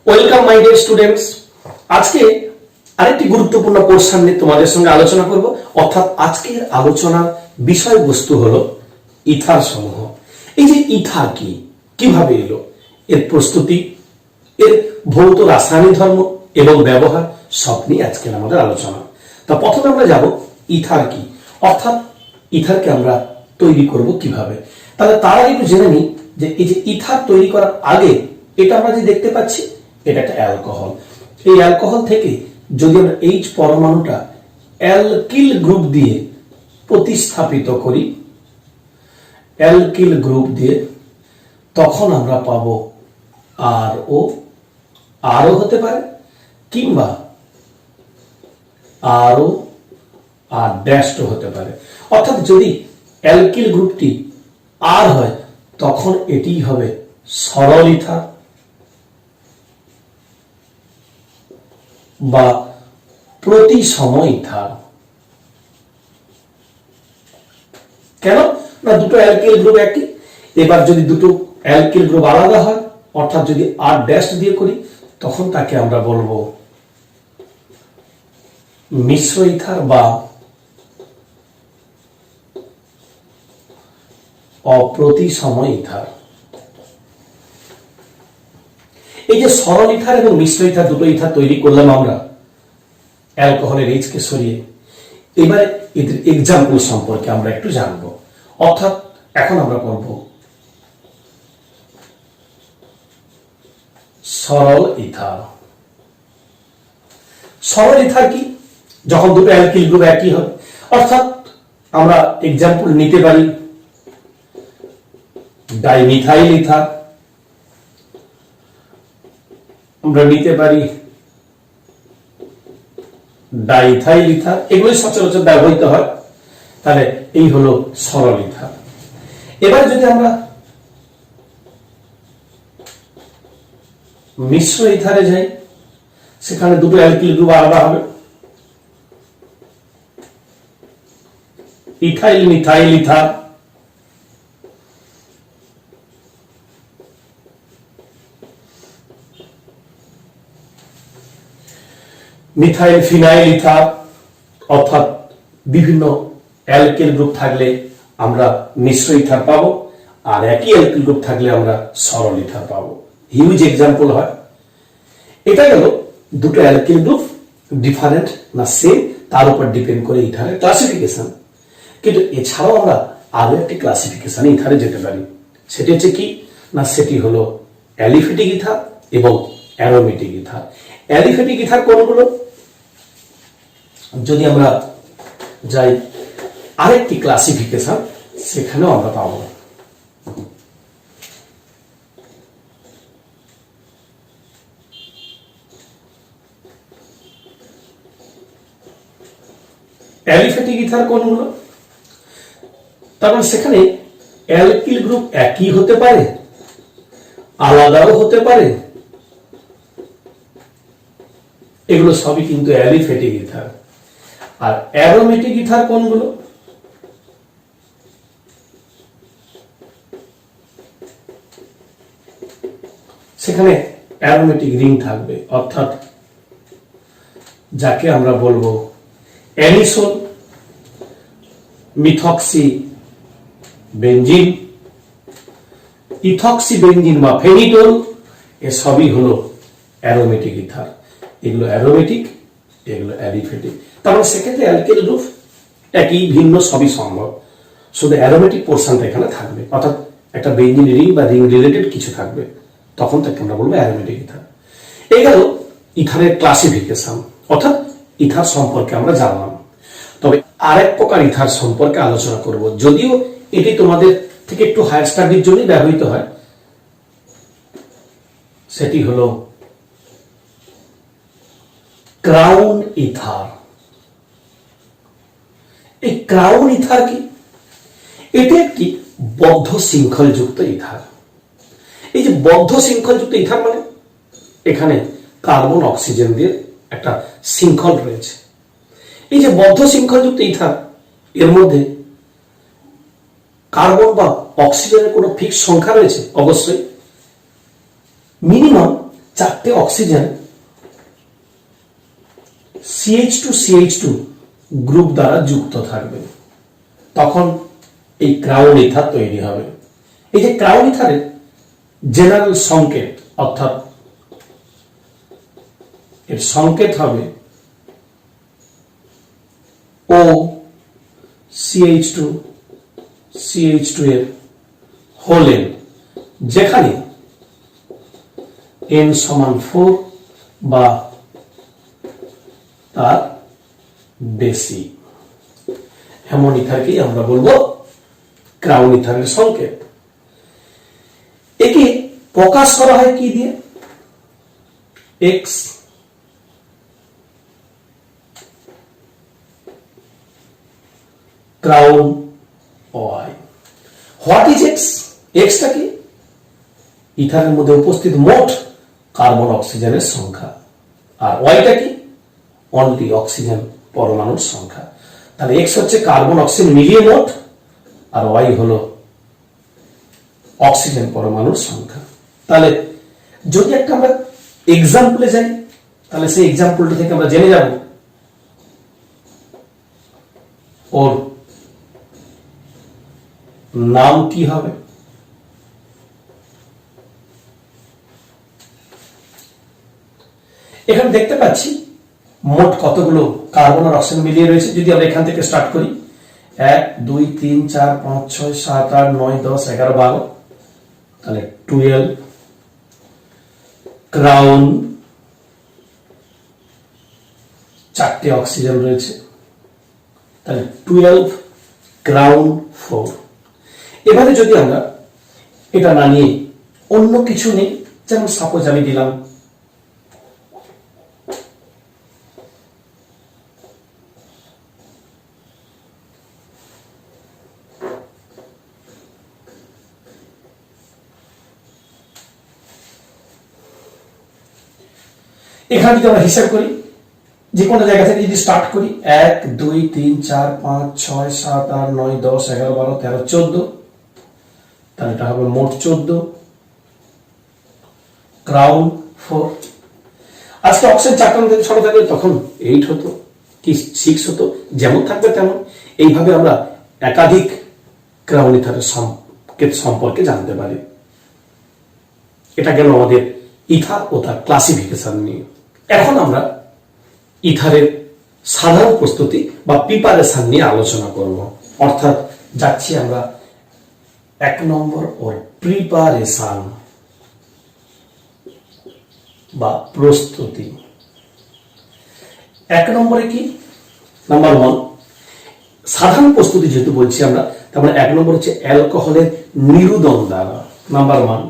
Welcome my dear students. আজকে আরেকটি গুরুত্বপূর্ণ পোর্শন নিয়ে তোমাদের সঙ্গে আলোচনা করব। অর্থাৎ আজকের আলোচনার বিষয়বস্তু হলো ইথার সমূহ। এই যে ইথার কি, কিভাবে এলো, এর প্রস্তুতি, এর ভৌত রাসায়নিক ধর্ম এবং ব্যবহার সব নিয়ে আজকের আমাদের আলোচনা। তা প্রথমে আমরা যাব ইথার কি, অর্থাৎ ইথারকে আমরা তৈরি করব কিভাবে। তাহলে তার আগে একটু জেনে নিই যে এই যে ইথার তৈরি করার আগে এটা আমরা যে দেখতে পাচ্ছি এটা একটা অ্যালকোহল। এই অ্যালকোহল থেকে যদি আমরা এইচ পরমাণুটা অ্যালকিল গ্রুপ দিয়ে প্রতিস্থাপিত করি, অ্যালকিল গ্রুপ দিয়ে, তখন আমরা পাবো আর ও, আরও হতে পারে কিংবা আরও আর ড্যাশড হতে পারে। অর্থাৎ যদি অ্যালকিল গ্রুপটি আর হয় তখন এটি হবে সরল ইথার বা প্রতিসম ইথার। কেন না, দুটো অ্যালকিল গ্রুপ একই। এবার যদি দুটো অ্যালকিল গ্রুপ আলাদা হয়, অর্থাৎ যদি আর ড্যাশ দিয়ে করি, তখন তাকে আমরা বলবো মিশ্র ইথার বা অপ্রতিসম ইথার। এই যে সরল ইথার এবং মিশ্র ইথার, দুটো ইথার তৈরি করলাম আমরা অ্যালকোহলের এইচ কে সরিয়ে। এবারে এদের এক্সাম্পল সম্পর্কে আমরা একটু জানবো। অর্থাৎ এখন আমরা করব সরল ইথার। সরল ইথার কি? যখন দুটো অ্যালকিল গ্রুপ একই হবে। অর্থাৎ আমরা এক্সাম্পল নিতে পারি ডাইমিথাইল ইথার, আমরা নিতে পারি ডাইথাইল ইথার, এগুলোই সচরাচর ব্যবহৃত হয়। তাহলে এই হলো সরল ইথার। এবার যদি আমরা মিশ্র ইথারে যাই, সেখানে দুটো অ্যালকিল গ্রুপ আলাদা হবে, ethyl methyl ether, methyl phenyl ether. অর্থাৎ বিভিন্ন অ্যালকিল গ্রুপ থাকলে আমরা মিশ্র ইথার পাবো, আর একই অ্যালকিল গ্রুপ থাকলে আমরা সরল ইথার পাবো। হিউজ এক্সাম্পল হয়। এটা গেল দুটো অ্যালকিল গ্রুপ ডিফারেন্ট না সেম, তার উপর ডিপেন্ড করে ইথারের ক্লাসিফিকেশন। কিন্তু এছাড়াও আমরা আরো একটি ক্লাসিফিকেশন ইথারে যেতে পারি। সেটি হচ্ছে কি না, সেটি হলো অ্যালিফেটিক ইথার এবং অ্যারোমেটিক ইথার। অ্যালিফেটিক ইথার কোনগুলো? যদি আমরা যাই আরেকটি ক্লাসিফিকেশন, সেখানেও আমরা পাবো অ্যালিফেটিক ইথার কোনগুলো। তারপর সেখানে অ্যালকিল গ্রুপ একই হতে পারে, আলাদাও হতে পারে, এগুলো সবই কিন্তু অ্যালিফেটিক ইথার। আর অ্যারোমেটিক ইথার কোনগুলো? সেখানে অ্যারোমেটিক রিং থাকবে, অর্থাৎ যাকে আমরা বলবো অ্যানিসোল, মিথক্সি বেনজিন, ইথক্সি বেনজিন বা ফেনিডোল, এসবই হলো অ্যারোমেটিক ইথার। এগুলো অ্যারোমেটিক, এগুলো অ্যালিফেটিক। তারপর সেক্ষেত্রে অ্যালকিল গ্রুপ একই, ভিন্ন, সবই সম্ভব, শুধু অ্যারোমেটিক পোর্শনটা এখানে থাকবে। অর্থাৎ একটা বেনজিন রিং বা রিং রিলেটেড কিছু থাকবে, তখন তাকে আমরা বলবো অ্যারোমেটিক ইথার। এই গেল ইথারের ক্লাসিফিকেশন, অর্থাৎ ইথার সম্পর্কে আমরা জানলাম। তবে আরেক প্রকার ইথার সম্পর্কে আলোচনা করব, যদিও এটি তোমাদের থেকে একটু হায়ার স্টাডির জন্যই ব্যবহৃত হয়। সেটি হলো ক্রাউন ইথার। এই ক্রাউন ইথার কি? এটি একটি বদ্ধ শৃঙ্খলযুক্ত ইথার। এই যে বদ্ধ শৃঙ্খলযুক্ত ইথার মানে এখানে কার্বন অক্সিজেন দিয়ে একটা শৃঙ্খল রয়েছে। এই যে বদ্ধ শৃঙ্খলযুক্ত ইথার, এর মধ্যে কার্বন বা অক্সিজেনের কোনো ফিক্স সংখ্যা রয়েছে? অবশ্যই। মিনিমাম চারটে অক্সিজেন CH2CH2 গ্রুপ দ্বারা যুক্ত থাকবে, তখন এই ক্রাউন ইথার তৈরি হবে। এই যে ক্রাউন ইথারের জেনারেল সংকেত, অর্থাৎ এর সংকেত হবে O CH2 এর হোল N, যেখানে N সমান 4 বা তার বেশি। এমন ইথারকেই আমরা বলবো ক্রাউন ইথারের সংকেত। একে প্রকাশ করা হয় কি দিয়ে? X crown Y। What is X? Xটা কি? ইথারের মধ্যে উপস্থিত মোট কার্বন অক্সিজেনের সংখ্যা। আর ওয়াইটা কি? অনলি অক্সিজেন পরমাণুর সংখ্যা। তাহলে X হচ্ছে কার্বন অক্সিজেন মিলিয়ে মোট, আর ওয়াই হলো অক্সিজেন পরমাণুর সংখ্যা। তাহলে যদি একটা আমরা এক্সাম্পলে যাই, তাহলে সেই এক্সাম্পলটা থেকে আমরা জেনে যাব ওর নাম কি হবে। এখানে দেখতে পাচ্ছি মোট কতগুলো কার্বন আর অক্সিজেন মিলিয়ে রয়েছে। যদি আমরা এখান থেকে স্টার্ট করি, 1 2 3 4 5 6 7 8 9 10 11 12, তাহলে 12 ক্রাউন, চারটে অক্সিজেন রয়েছে, তাহলে 12 ক্রাউন 4। এবারে যদি আমরা এটা না নিয়ে অন্য কিছু নেই, যেমন সাপোজ আমি দিলাম এখানে যদি আমরা হিসাব করি, যে কোনো জায়গা থেকে যদি স্টার্ট করি, 1 2 3 4 5 6 7 8 9 10 11 12 13 14, তাহলে এটা হবে মোট 14 ক্রাউন 4। আজকে অক্সিজেন চারটার মধ্যে ছোট থাকলে তখন 8 হতো কি 6 হতো, যেমন থাকবে তেমন। এইভাবে আমরা একাধিক ক্রাউন ইথারের সংকেত সম্পর্কে জানতে পারি। এটা গেল আমাদের ইথার ও তার ক্লাসিফিকেশন নিয়ে। এখন আমরা ইথারের সাধারণ প্রস্তুতি বা প্রিপারেশন নিয়ে আলোচনা করব। অর্থাৎ যাচ্ছি আমরা 1 নম্বর ওর প্রিপারেশন বা প্রস্তুতি। 1 নম্বরে কি? নাম্বার 1 সাধারণ প্রস্তুতি যেহেতু বলছি আমরা, তারপরে 1 নম্বর হচ্ছে অ্যালকোহলের নিরুদন দ্বারা। নাম্বার 1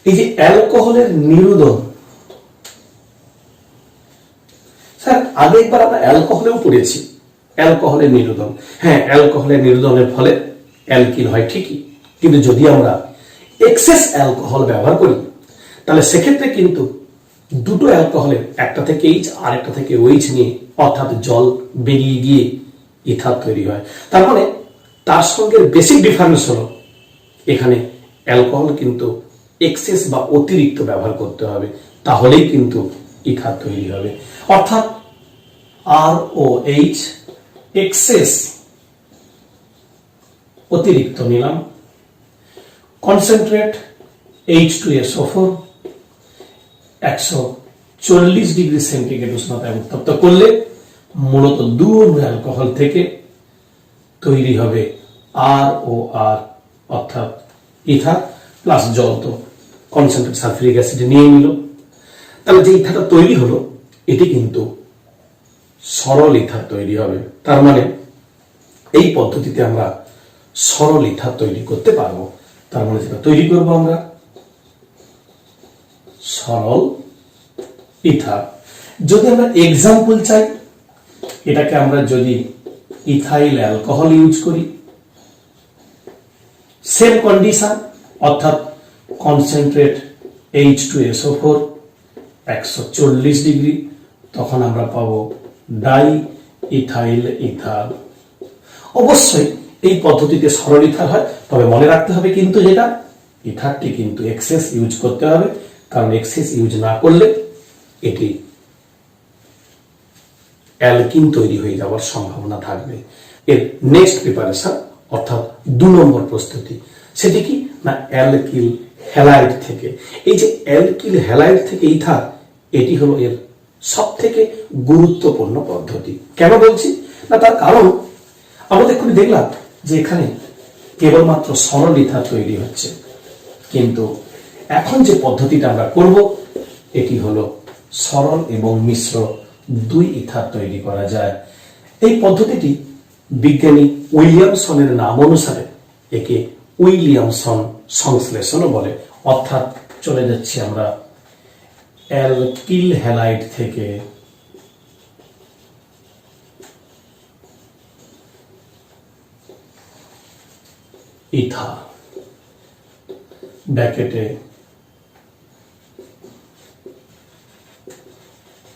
এই যে অ্যালকোহলের নিরুদন, স্যার আগে একবার আমরা অ্যালকোহলেও পড়েছি অ্যালকোহলের নিরুদন। হ্যাঁ, অ্যালকোহলের নিরুদনের ফলে অ্যালকিল হয় ঠিকই, কিন্তু যদি আমরা এক্সেস অ্যালকোহল ব্যবহার করি, তাহলে সেক্ষেত্রে কিন্তু দুটো অ্যালকোহলের একটা থেকে এইচ আর একটা থেকে ওইচ নিয়ে, অর্থাৎ জল বেরিয়ে গিয়ে ইথার তৈরি হয়। তার মানে তার সঙ্গে বেসিক ডিফারেন্স হলো এখানে অ্যালকোহল কিন্তু এক্সেস বা অতিরিক্ত ব্যবহার করতে হবে, তাহলেই কিন্তু ইথার তৈরি হবে। অর্থাৎ ROH এক্সেস অতিরিক্ত নিলাম, কনসেন্ট্রেট H2SO4 140 ডিগ্রি সেন্টিগ্রেড উষ্ণতায় উত্তপ্ত করলে মূলত দু অ্যালকোহল থেকে তৈরি হবে ROR, অর্থাৎ ইথার প্লাস জল তো কনসেন্ট্রেট সালফিউরিক অ্যাসিড নিয়ে নিল। তাহলে যে ইথারটা তৈরি হলো এটি কিন্তু সরল ইথার তৈরি হবে। তার মানে এই পদ্ধতিতে আমরা সরল ইথার তৈরি করতে পারবো। তার মানে যেটা তৈরি করবো আমরা সরল ইথার। যদি আমরা এক্সাম্পল চাই, এটাকে আমরা যদি ইথাইল অ্যালকোহল ইউজ করি, সেম কন্ডিশন, অর্থাৎ কনসেন্ট্রেট H2SO4 140 ডিগ্রি, তখন আমরা পাবো ডাই ইথাইল ইথার। অবশ্যই এই পদ্ধতিতে সরল ইথার হয়, তবে মনে রাখতে হবে কিন্তু যেটা ইথারটি কিন্তু এক্সেস ইউজ করতে হবে, কারণ এক্সেস ইউজ না করলে এটি অ্যালকিন তৈরি হয়ে যাওয়ার সম্ভাবনা থাকবে। এর নেক্সট প্রিপারেশন অর্থাৎ 2 নম্বর প্রস্তুতি, সেটি কি না অ্যালকিল হ্যালাইড থেকে। এই যে অ্যালকিল হ্যালাইড থেকে ইথার, এটি হলো এর সব থেকে গুরুত্বপূর্ণ পদ্ধতি। কেন বলছি না, তার কারণ আমরা এক্ষুনি দেখলাম যে এখানে কেবলমাত্র সরল ইথার তৈরি হচ্ছে, কিন্তু এখন যে পদ্ধতিটা আমরা করব এটি হলো সরল এবং মিশ্র 2 ইথার তৈরি করা যায়। এই পদ্ধতিটি বিজ্ঞানী উইলিয়ামসনের নাম অনুসারে একে উইলিয়ামসন সংশ্লেষণও বলে। অর্থাৎ চলে যাচ্ছি আমরা অ্যালকিল হ্যালাইড থেকে ইথার, ব্র্যাকেটে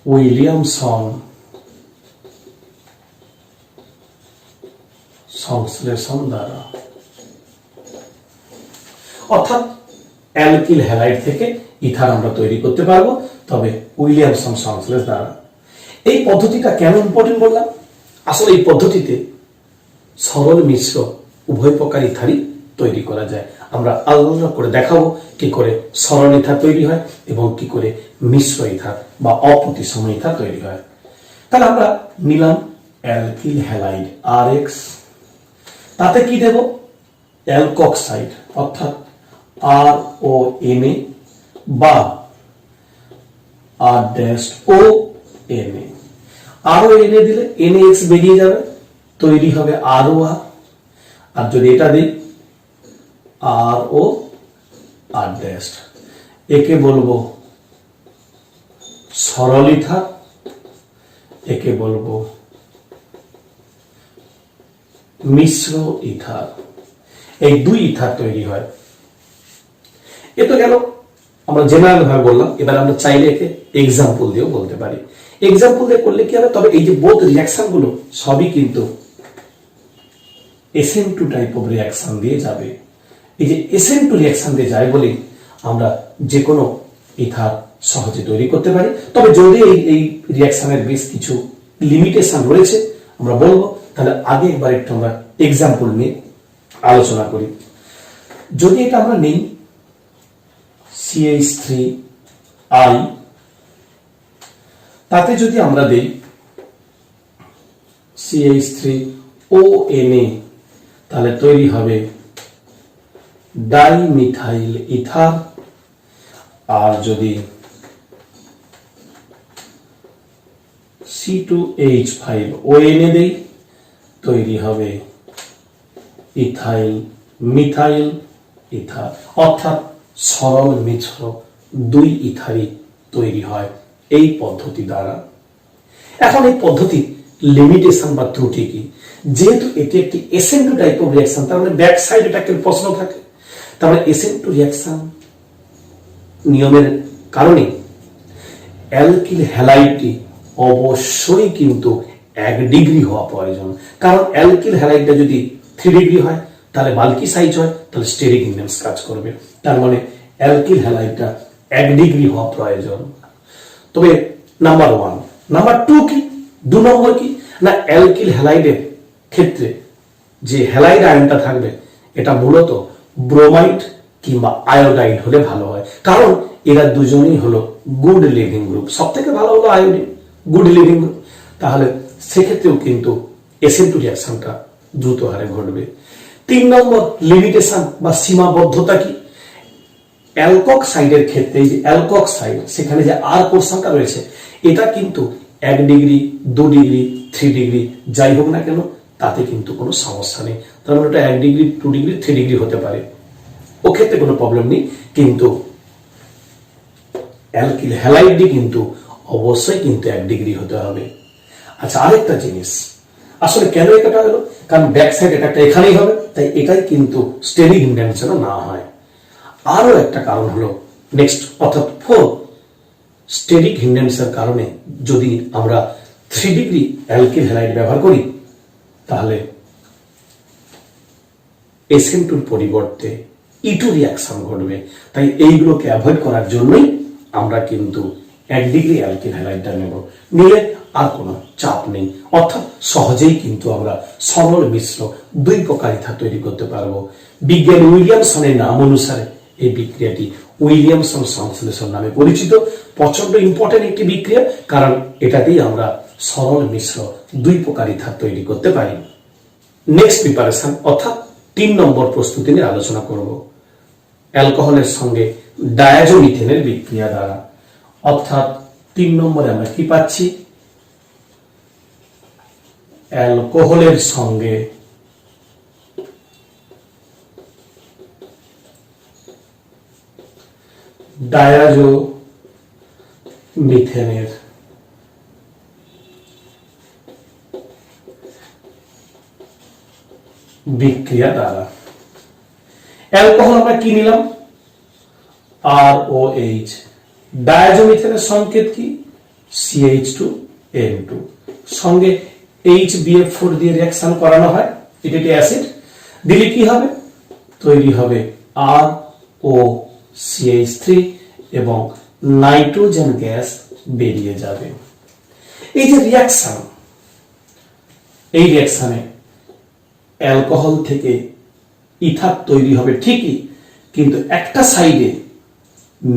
উইলিয়ামসন সংশ্লেষণ দ্বারা, অর্থাৎ অ্যালকিল হ্যালাইড থেকে ইথার আমরা তৈরি করতে পারবো, তবে উইলিয়ামসন সংশ্লেষ দ্বারা। এই পদ্ধতিটা কেন ইম্পর্টেন্ট বললাম? আসলে এই পদ্ধতিতে সরল মিশ্র উভয় প্রকার ইথারই তৈরি করা যায়। আমরা আলোচনা করে দেখাবো কি করে সরল ইথার তৈরি হয় এবং কি করে মিশ্র ইথার বা অপ্রতিসম ইথার তৈরি হয়। তাহলে আমরা নিলাম অ্যালকিল হ্যালাইড RX, তাতে কি দেব অ্যালকক্সাইড অর্থাৎ RONA বা R-ONA। RONA দিলে NaX বেরিয়ে যাবে, তৈরি হবে ROR। আর যদি এটা দিই ROR', একে বলবো সরল ইথার, একে বলবো মিশ্র ইথার। এই 2 ইথার তৈরি হয়। এ তো গেল আমরা জেনারেল ভাবে বললাম। এবার আমরা চাইলে একে এক্সাম্পল দিয়েও বলতে পারি। এক্সাম্পল দিয়ে করলে কি হবে, তবে এই যে বোথ রিঅ্যাকশন গুলো সবই কিন্তু SN2 টাইপ অফ রিঅ্যাকশন দিয়ে যাবে। এই যে SN2 রিঅ্যাকশন দিয়ে যায় বলে আমরা যে কোনো ইথার সহজে তৈরি করতে পারি। তবে যদি এই রিঅ্যাকশনের বেশ কিছু লিমিটেশন রয়েছে আমরা বলবো, তাহলে আগে একবার একটু আমরা এক্সাম্পল নিয়ে আলোচনা করি। যদি এটা আমরা নেই CH3I, তাতে যদি আমরা দেই CH3ONA, তাহলে তৈরি হবে ডাইমিথাইল ইথার। আর যদি C2H5ONA দেই, তৈরি হবে ইথাইল মিথাইল ইথার। অর্থাৎ সরল মিশ্র 2 ইথারই তৈরি হয় এই পদ্ধতি দ্বারা। এখন এই পদ্ধতি লিমিটেশন বা ত্রুটি কি? যেহেতু এটি একটি SN2 টাইপ অফ রিঅ্যাকশন, তার মানে ব্যাক সাইড এটা একটা প্রশ্ন থাকে। তার মানে SN2 রিঅ্যাকশন নিয়মের কারণে অ্যালকিল হ্যালাইডটি অবশ্যই কিন্তু 1 ডিগ্রি হওয়া প্রয়োজন। কারণ অ্যালকিল হ্যালাইডটা যদি 3 ডিগ্রি হয় তাহলে বাল্কি সাইজ হয়, তাহলে স্টেরিক ইনডেন্স কাজ করবে। তার মানে অ্যালকিল হ্যালাইডটা 1 ডিগ্রি হওয়া প্রয়োজন। তবে নাম্বার 1। নাম্বার 2 কি? 2 নম্বর কি না, অ্যালকিল হ্যালাইডের ক্ষেত্রে যে হ্যালাইড আয়নটা থাকবে এটা মূলত ব্রোমাইড কিংবা আয়োডাইড হলে ভালো হয়। কারণ এরা দুজনেই হলো গুড লিভিং গ্রুপ। সব থেকে ভালো হলো আয়োডিন, গুড লিভিং গ্রুপ। তাহলে সেক্ষেত্রেও কিন্তু SN2 রিঅ্যাকশনটা দ্রুত হারে ঘটবে। 3 নম্বর লিমিটেশন বা সীমাবদ্ধতা কি? অ্যালকক্সাইডের ক্ষেত্রে এই যে অ্যালকক্সাইড, সেখানে যে আর পোরশনটা রয়েছে এটা কিন্তু 1 ডিগ্রি 2 ডিগ্রি 3 ডিগ্রি যাই হোক না কেন তাতে কিন্তু কোনো সমস্যা নেই। তার মানে ওটা 1 ডিগ্রি 2 ডিগ্রি 3 ডিগ্রি হতে পারে, ও ক্ষেত্রে কোনো প্রবলেম নেই। কিন্তু অ্যালকিল হ্যালাইডটি কিন্তু অবশ্যই কিন্তু 1 ডিগ্রি হতে হবে। আচ্ছা, আরেকটা জিনিস, আসলে কেন এটা হলো, কারণ ব্যাক সাইড এটা এখানেই হবে, তাই এটাই কিন্তু স্টেরিক ইনডেন্স যেন না হয়। আরো একটা কারণ হলো নেক্সট অর্থাৎ 4 স্টেরিক হিন্ডেন্সের কারণে যদি আমরা 3 ডিগ্রি অ্যালকিল হ্যালাইড ব্যবহার করি তাহলে SN2 এর পরিবর্তে E2 রিঅ্যাকশন ঘটবে। তাই এইগুলোকে অ্যাভয়েড করার জন্যই আমরা কিন্তু 1 ডিগ্রি অ্যালকিল হ্যালাইডটা নেব, নিলে আর কোনো চাপ নেই, অর্থাৎ সহজেই কিন্তু আমরা সরল মিশ্র 2 প্রকার ইথার তৈরি করতে পারবো। বিজ্ঞানী উইলিয়ামসনের নাম অনুসারে এই বিক্রিয়াটি উইলিয়ামসন সংশ্লেষণ নামে পরিচিত। প্রচন্ড ইম্পর্টেন্ট একটি বিক্রিয়া, কারণ এটাতেই আমরা সরল মিশ্র 2 প্রকার ইথার তৈরি করতে পারি। নেক্সট প্রিপারেশন অর্থাৎ 3 নম্বর প্রস্তুতি নিয়ে আলোচনা করব অ্যালকোহলের সঙ্গে ডায়াজোমিথেনের বিক্রিয়া দ্বারা। অর্থাৎ 3 নম্বরে আমরা কি পাচ্ছি, অ্যালকোহলের সঙ্গে ডায়াজোমিথেনের বিক্রিয়া দ্বারা। অ্যালকোহল আমরা কি নিলাম, ROH, ডায়াজোমিথেনের সংকেত কি, CH2N2, সঙ্গে HBF4 দিয়ে রিঅ্যাকশন করানো হয়, এটা একটি অ্যাসিড, দিলে কি হবে, তৈরি হবে ROCH3 এবং নাইট্রোজেন গ্যাস বেরিয়ে যাবে। এই যে রিঅ্যাকশন, এই রিঅ্যাকশনে অ্যালকোহল থেকে ইথার তৈরি হবে ঠিকই, কিন্তু একটা সাইডে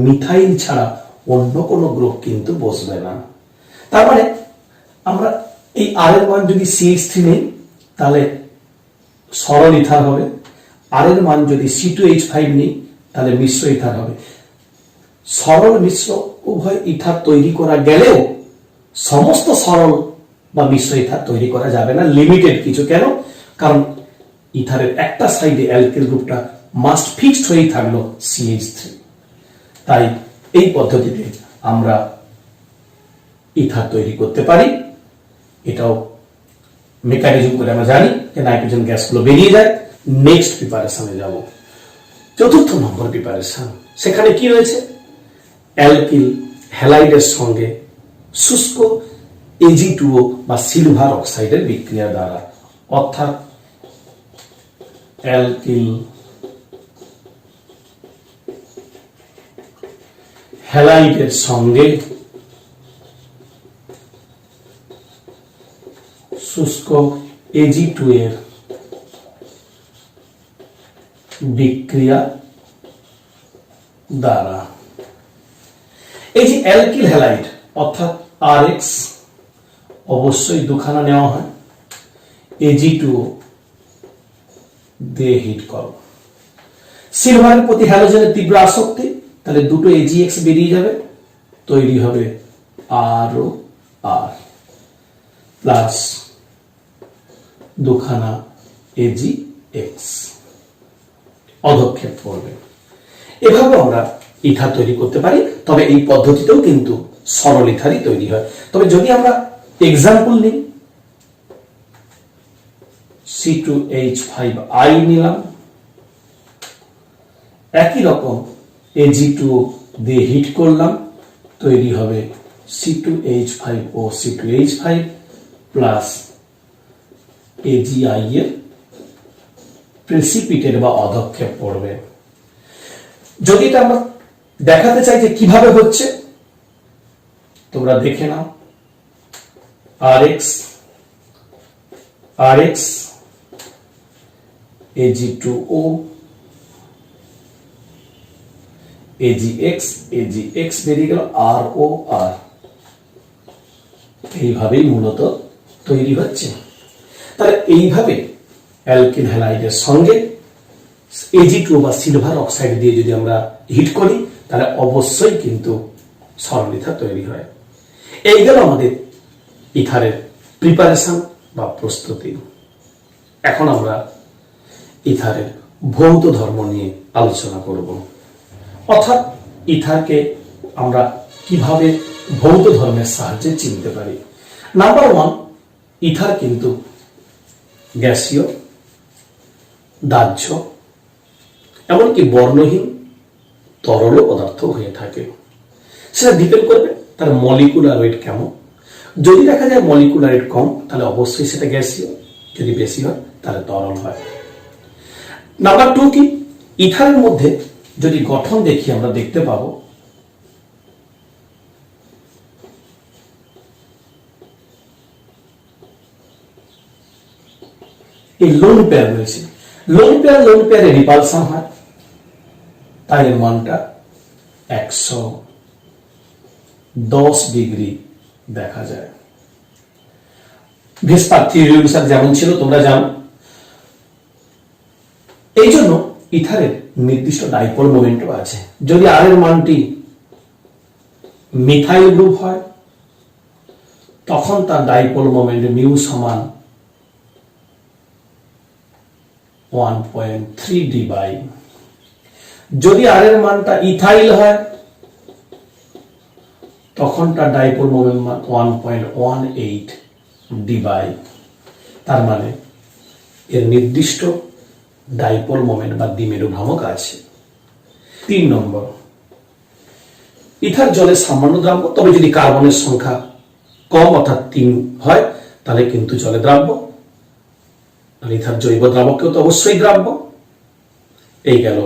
মিথাইল ছাড়া অন্য কোনো গ্রুপ কিন্তু বসবে না। তার মানে আমরা এই আর এর মান যদি CH3 নেই তাহলে সরল ইথার হবে, আর এর মান যদি C2H5 নেই তাহলে মিশ্র ইথার হবে। সরল মিশ্র উভয় ইথার তৈরি করা গেলেও সমস্ত সরল বা মিশ্র ইথার তৈরি করা যাবে না, লিমিটেড কিছু। কেন, কারণ ইথারের একটা সাইডে অ্যালকিল গ্রুপটা মাস্ট ফিক্সড হয়েই থাকলো CH3। তাই এই পদ্ধতিতে আমরা ইথার তৈরি করতে পারি। এটাও মেকানিজম করে আমরা জানি যে নাইট্রোজেন গ্যাসগুলো বেরিয়ে যায়। নেক্সট প্রিপারেশনে যাব, 4র্থ নম্বর প্রিপারেশন। সেখানে কি রয়েছে, অ্যালকিল হ্যালাইডের সঙ্গে শুষ্ক Ag2O বা সিলভার অক্সাইডের বিক্রিয়া দ্বারা। অর্থাৎ অ্যালকিল হ্যালাইডের সঙ্গে শুষ্ক Ag2 এর বিক্রিয়া দ্বারা। এই যে অ্যালকিল হ্যালাইড অর্থাৎ RX অবশ্যই দুখানা নেওয়া হয়, Ag2O দিয়ে হিট করো। সিলভারের প্রতি হ্যালোজেনের তীব্র আসক্তি, তাহলে দুটো AgX বেরিয়ে যাবে, তৈরি হবে ROR প্লাস দুখানা AgX, অধক্ষেপ করবে। এভাবে আমরা ইথার তৈরি করতে পারি। তবে এই পদ্ধতিতেও কিন্তু সরল ইথারই তৈরি হয়। তবে যদি আমরা এক্সাম্পল নিই, C2H5I নিলাম, একই রকম Ag2O দিয়ে হিট করলাম, তৈরি হবে C2H5O C2H5 প্লাস AgI এর প্রেসিপিটেট বা অধক্ষেপ পড়বে। যদি এটা আমরা দেখাতে চাই যে কিভাবে হচ্ছে, তোমরা দেখে নাও। RX Ag2O AgX বেরিয়ে গেল ROR, এইভাবেই মূলত তৈরি হচ্ছে। তাহলে এইভাবে অ্যালকিল হ্যালাইডের সঙ্গে Ag2O বা সিলভার অক্সাইড দিয়ে যদি আমরা হিট করি তাহলে অবশ্যই কিন্তু সরল ইথার তৈরি হয়। এই গেল আমাদের ইথারের প্রিপারেশন বা প্রস্তুতি। এখন আমরা ইথারের ভৌত ধর্ম নিয়ে আলোচনা করব, অর্থাৎ ইথারকে আমরা কিভাবে ভৌত ধর্মের সাহায্যে চিনতে পারি। নাম্বার 1, ইথার কিন্তু গ্যাসীয়, দাহ্য, এমনকি বর্ণহীন, তরল পদার্থ হয়ে থাকে। সেটা ডিপেন্ড করবে তার মলিকুলার ওয়েট কেমন। যদি দেখা যায় মলিকুলার ওয়েট কম, তাহলে অবশ্যই সেটা গ্যাসীয়, যদি বেশি হয় তাহলে তরল হয়। নাম্বার 2 কি, ইথারের মধ্যে যদি গঠন দেখি আমরা দেখতে পাবো এই লোন পেয়ার রয়েছে। লোন পেয়ারে রিপালশন হয়, তাই এর মানটা 110 ডিগ্রি দেখা যায়। ভেস্পার থিওরি অনুসারে যেমন ছিল তোমরা জানো। এই জন্য ইথারের নির্দিষ্ট ডাইপোল মোমেন্টও আছে। যদি আর এর মানটি মিথাইল গ্রুপ হয়, তখন তার ডাইপোল মোমেন্ট মিউ সমান 1.3 ডি বাই। যদি আর এর মানটা ইথাইল হয়, তখন তার ডাইপোল মোমেন্ট 1.18 ডি বাই। তার মানে এর নির্দিষ্ট ডাইপোল মোমেন্ট বা দ্বিমেরু ভ্রামক আছে। 3 নম্বর, ইথার জলে সামান্য দ্রাব্য, তবে যদি কার্বনের সংখ্যা কম অর্থাৎ 3 হয় তাহলে কিন্তু জলে দ্রাব্য। আর ইথার জৈব দ্রাবকেও তো অবশ্যই দ্রাব্য। এই গেল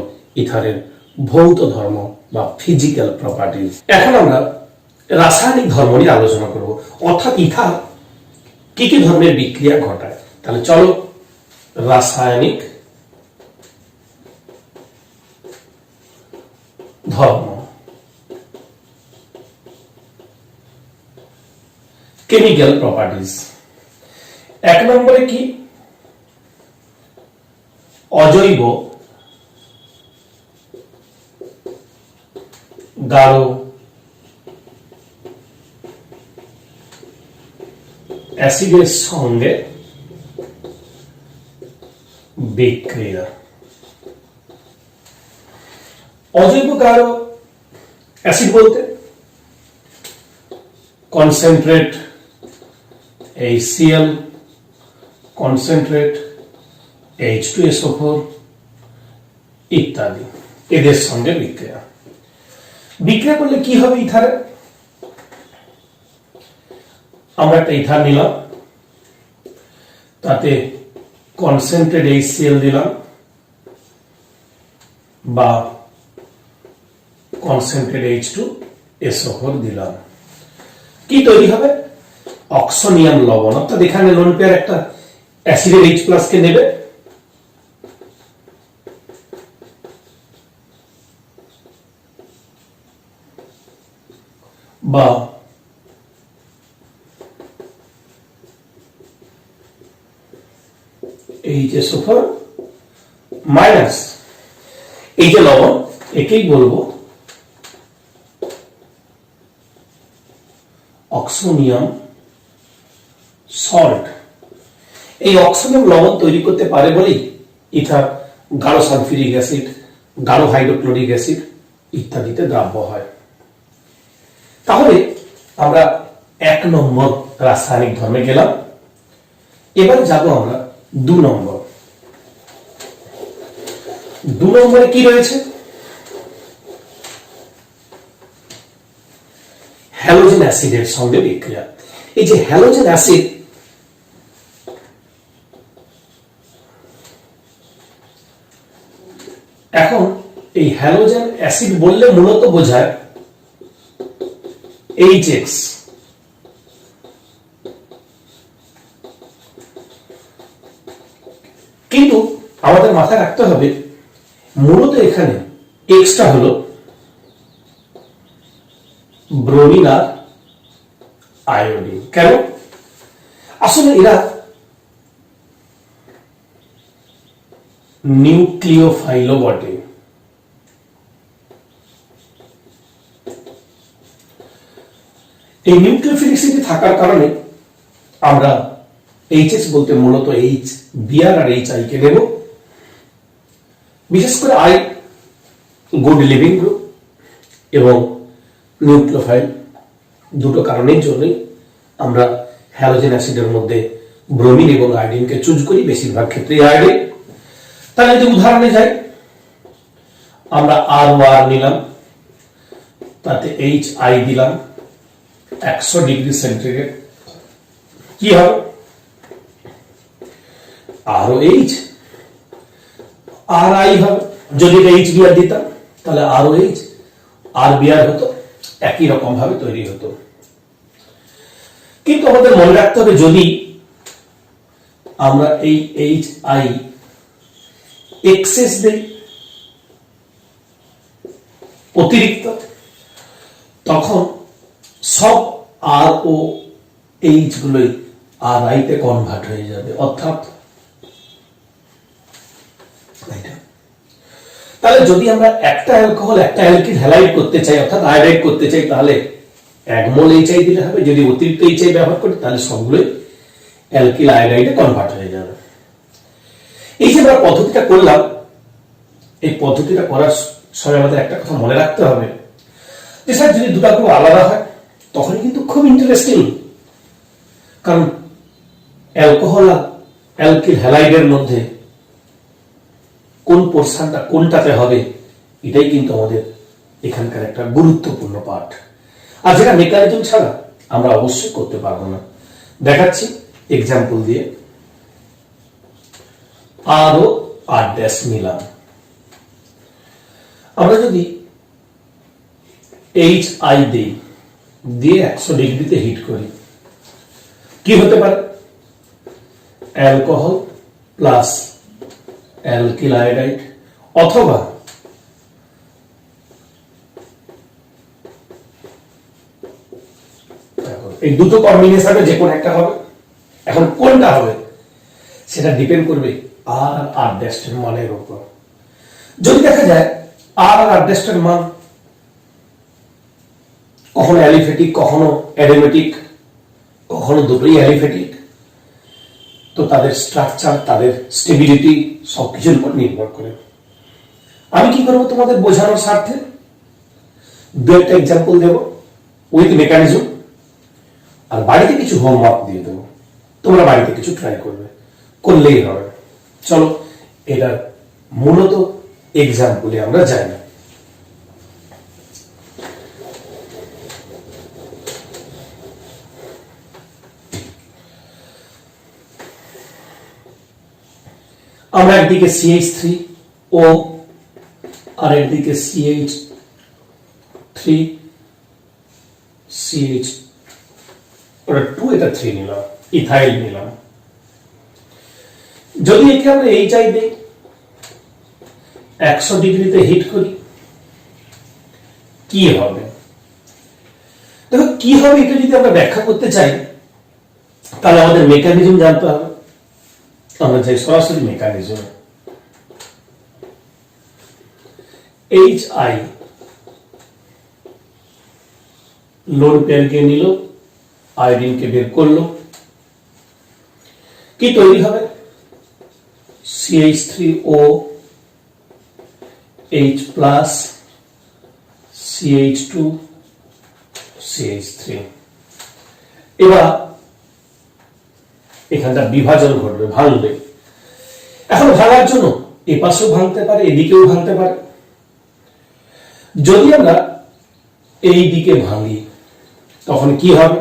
ইথারের ভৌত ধর্ম বা ফিজিক্যাল প্রপার্টিজ। এখন আমরা রাসায়নিক ধর্ম নিয়ে আলোচনা করব, অর্থাৎ ইথার কি কি ধর্মের বিক্রিয়া ঘটায়। তাহলে চলো রাসায়নিক ধর্ম, কেমিক্যাল প্রপার্টিজ। 1 নম্বরে কি, অজৈব গাঢ় অ্যাসিডের সঙ্গে বিক্রিয়া। অজৈব গাঢ় অ্যাসিড বলতে কনসেন্ট্রেট HCl, কনসেন্ট্রেট H2SO4 ইত্যাদি, এদের সঙ্গে বিক্রিয়া করলে কি হবে ইথারে। আমরা একটা ইথার নিলাম, তাতে কনসেন্ট্রেট HCl দিলাম বা কনসেন্ট্রেট H2SO4 দিলাম। কি তৈরি হবে, অক্সোনিয়াম লবণ। অর্থাৎ এখানে লোন পেয়ার একটা অ্যাসিডের H+ কে নেবে, বা HSO4 মাইনাস এই যে লবণ, একেই বলবো অক্সোনিয়াম সল্ট। এই অক্সোনিয়াম লবণ তৈরি করতে পারে বলেই ইথার গাঢ় সালফিউরিক অ্যাসিড, গাঢ় হাইড্রোক্লোরিক অ্যাসিড ইত্যাদিতে দ্রাব্য হয়। তাহলে আমরা 1 নম্বর রাসায়নিক ধর্মে গেলাম। এবার যাব আমরা 2 নম্বর। 2 নম্বরে কি রয়েছে, হ্যালোজেন অ্যাসিডের সঙ্গে বিক্রিয়া। এই যে হ্যালোজেন অ্যাসিড, এখন এই হ্যালোজেন অ্যাসিড বললে মূলত বোঝায় HX। কিন্তু আমাদের মাথায় রাখতে হবে মূলত এখানে এক্সটা হলো ব্রোমিন আর আয়োডিন। কেন, আসলে এরা নিউক্লিওফাইলও বটে। এই নিউক্লিওফিলিসিটি থাকার কারণে আমরা এইচএস বলতে মূলত এইচ বিআর আর এইচ আই কে নেব। বিশেষ করে আই গুড লিভিং গ্রুপ এবং নিউক্লিওফাইল, দুটো কারণের জন্যই আমরা হ্যালোজেন অ্যাসিডের মধ্যে ব্রোমিন এবং আয়োডিনকে চুজ করি, বেশিরভাগ ক্ষেত্রে আয়োডিন। তাহলে যদি উদাহরণে যাই, আমরা আর ও আর নিলাম, তাতে এইচ আই দিলাম 100 ডিগ্রি সেন্টিগ্রেড, কি হবে আর ও এইচ আর আই হবে। যদি এইচ বি আর দিতাম তাহলে আর ও এইচ আর বি আর হতো, একই রকম ভাবে তৈরি হতো। কিন্তু আমাদের মনে রাখতে হবে যদি আমরা এই এইচ আই এক্সেস দেই, অতিরিক্ত, তখন সব আর ও এইচ গুলোই আর আই তে কনভার্ট হয়ে যাবে, অর্থাৎ তাহলে যদি আমরা একটা অ্যালকোহল একটা অ্যালকিল হ্যালাইড করতে চাই, অর্থাৎ আয়োডাইড করতে চাই, তাহলে 1 মোল এইচআই দিলে হবে। যদি অতিরিক্ত এইচআই ব্যবহার করি তাহলে সবগুলোই অ্যালকিল আয়োডাইডে কনভার্ট হয়ে যাবে। এই যে আমরা পদ্ধতিটা করলাম, এই পদ্ধতিটা করার সময় আমাদের একটা কথা মনে রাখতে হবে যে স্যার যদি দুটো গ্রুপ আলাদা হয় তখন কিন্তু খুব ইন্টারেস্টিং, কারণ অ্যালকোহল আর অ্যালকিল হ্যালাইডের মধ্যে কোন পোরশনটা কোনটাতে হবে এটাই কিন্তু আমাদের এখানকার একটা গুরুত্বপূর্ণ পাঠ, আর যেটা মেকানিজম ছাড়া আমরা অবশ্যই করতে পারবো না। দেখাচ্ছি এক্সাম্পল দিয়ে। আর ও আর ড্যাশ নিলাম, আমরা যদি এইচ আই দিই, দিয়ে 100 ডিগ্রিতে হিট করি, কি হতে পারে অ্যালকোহল প্লাস অ্যালকিল আয়োডাইড, অথবা এই দুটো কম্বিনেশনে যে কোনো একটা হবে। এখন কোনটা হবে সেটা ডিপেন্ড করবে আর আর আর ড্যাশের মানের উপর। যদি দেখা যায় আর আর আর ড্যাশের মান কখনো অ্যালিফেটিক, কখনো অ্যারোমেটিক, কখনো দুটোই অ্যালিফেটিক, তো তাদের স্ট্রাকচার, তাদের স্টেবিলিটি সবকিছুর উপর নির্ভর করে। আমি কি করবো তোমাদের বোঝানোর স্বার্থে দু একটা এক্সাম্পল দেব উইথ মেকানিজম, আর বাড়িতে কিছু হোমওয়ার্ক দিয়ে দেবো, তোমরা বাড়িতে কিছু ট্রাই করবে, করলেই হবে। চলো এটার মূলত এক্সাম্পলে আমরা যাই না। আমরা একদিকে CH3O আর একদিকে CH3 CH2 এটা 3 নিলাম, ইথাইল নিলাম। যদি একে আমরা এইচআই দেই, 100 ডিগ্রিতে হিট করি, কি হবে দেখো, কি হবে এটা যদি আমরা ব্যাখ্যা করতে চাই তাহলে আমাদের মেকানিজম জানতে হবে। আমরা যাই সরাসরি মেকানিজম। এইচ আই লোন পেয়ারকে নিল, আয়োডিনকে বের করলো, কি তৈরি হবে CH3O H plus CH2 CH3। এবার এখানটা বিভাজন ঘটবে, ভাঙবে। এখন ভাঙার জন্য এ পাশেও ভাঙতে পারে, এদিকেও ভাঙতে পারে। যদি আমরা এই দিকে ভাঙি তখন কি হবে